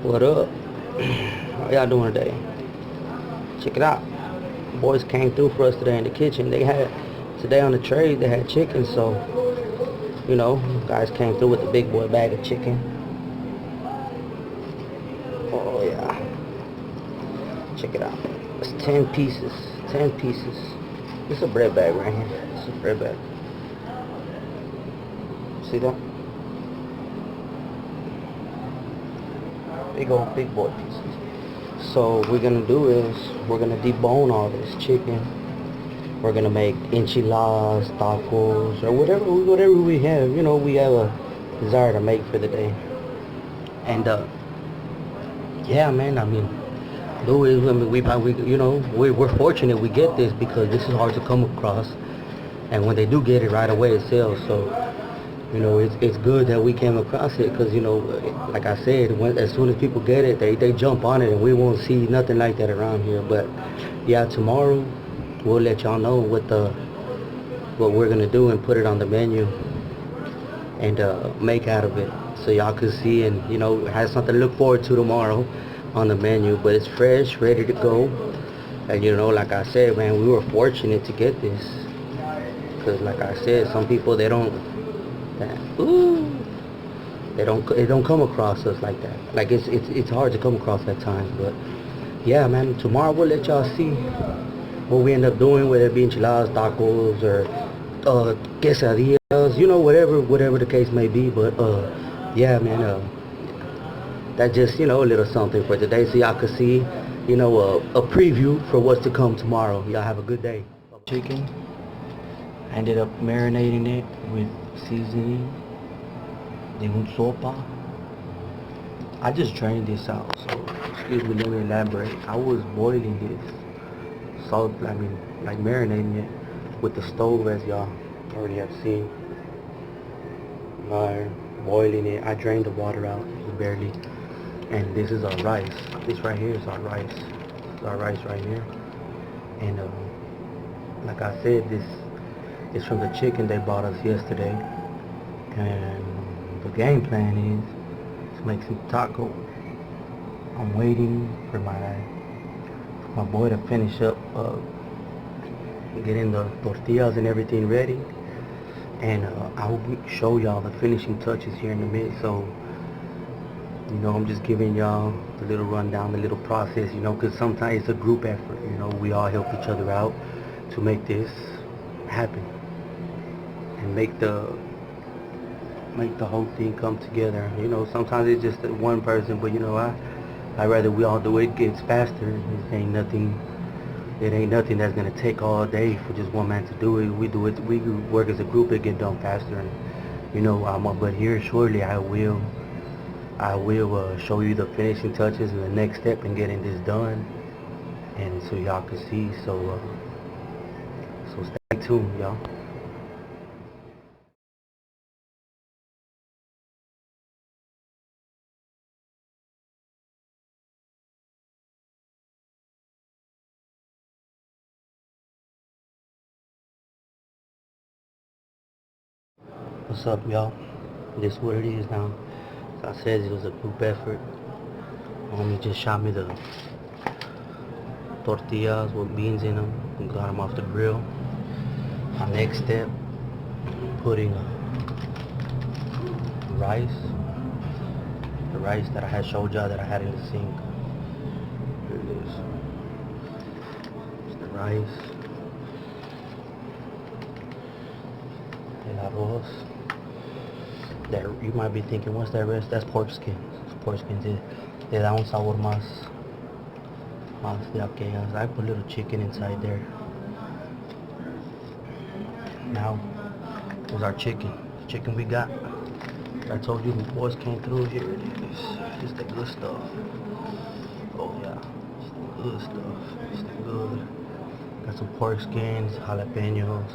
What up? How y'all doing today? Check it out. Boys came through for us today in the kitchen. They had today on the trade. They had chicken, so guys came through with the big boy bag of chicken. Oh yeah, check it out. It's 10 pieces. 10 pieces. It's a bread bag right here. It's a bread bag. See that? Big boy pieces. So what we're gonna do is we're gonna debone all this chicken. We're gonna make enchiladas, tacos, or whatever we have. We have a desire to make for the day. And yeah, man. I mean, Louis. I mean, we're fortunate we get this because this is hard to come across. And when they do get it right away, it sells. So it's good that we came across it because like I said, as soon as people get it, they jump on it, and we won't see nothing like that around here. But yeah, tomorrow we'll let y'all know what we're gonna do and put it on the menu and make out of it, so y'all can see and have something to look forward to tomorrow on the menu. But it's fresh, ready to go, and like I said, man, we were fortunate to get this because, like I said, some people ooh, they don't come across us like that. Like it's hard to come across at times, but yeah, man, tomorrow we'll let y'all see what we end up doing, whether it be enchiladas, tacos, or quesadillas, whatever the case may be. But yeah, man, that's just a little something for today, so y'all can see, a preview for what's to come tomorrow. Y'all have a good day. Chicken, I ended up marinating it with seasoning de un sopa. I just drained this out, so excuse me, let me elaborate. I was boiling this salt, like marinating it with the stove, as y'all already have seen. Boiling it, I drained the water out barely, and this is our rice. This right here is our rice. This is our rice right here, and like I said, this is from the chicken they bought us yesterday, and the game plan is to make some tacos. I'm waiting for my boy to finish up getting the tortillas and everything ready, and I'll show y'all the finishing touches here in a minute. So I'm just giving y'all the little rundown, the little process, because sometimes it's a group effort. We all help each other out to make this happen and make the whole thing come together. Sometimes it's just one person, but I rather we all do it. It gets faster. It ain't nothing that's gonna take all day for just one man to do it. We do it. We work as a group. It get done faster. And but here shortly I will show you the finishing touches and the next step in getting this done, and so y'all can see. So stay tuned, y'all. What's up, y'all? This is what it is now. As I said, it was a group effort. Homie just shot me the tortillas with beans in them and got them off the grill. My next step, putting rice, the rice that I had showed y'all that I had in the sink. Here it is. It's the rice, el arroz. That you might be thinking, what's that rest? That's pork skins. Pork skins. Le da un sabor más de aquellas. I put a little chicken inside there. Now, here's our chicken. The chicken we got. I told you the boys came through. Here it is. It's the good stuff. Oh yeah, it's the good stuff. It's the good. Got some pork skins, jalapenos,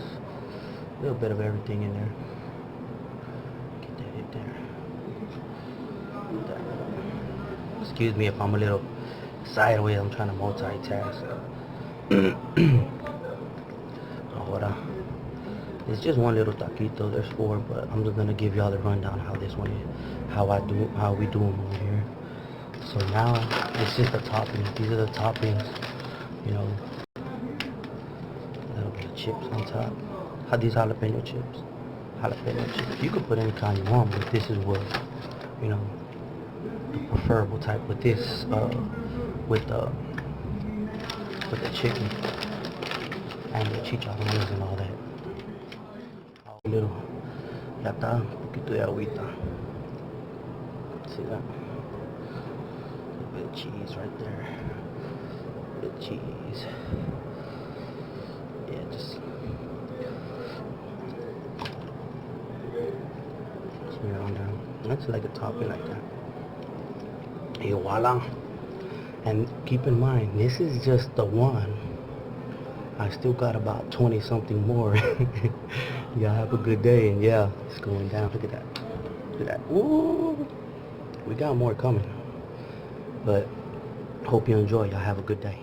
a little bit of everything in there. Get that in there. Excuse me if I'm a little sideways. I'm trying to multitask. Ahora, it's just one little taquito. There's four, but I'm just gonna give y'all the rundown how this one is, how we do them over here. So now this is the topping. These are the toppings. You know, a little bit of chips on top. These jalapeno chips. Jalapeno chips. You can put any kind you want, but this is what, you know, the preferable type with this, with the chicken and the chicharrones and all that. A little, ya está, un poquito de agüita. See that? A bit of cheese right there. A bit of cheese. Yeah, just smear on down. That's like a topping like that. And voila. And keep in mind, this is just the one. I still got about 20 something more. Y'all have a good day, and yeah, it's going down. Look at that. Look at that. Ooh, we got more coming. But hope you enjoy. Y'all have a good day.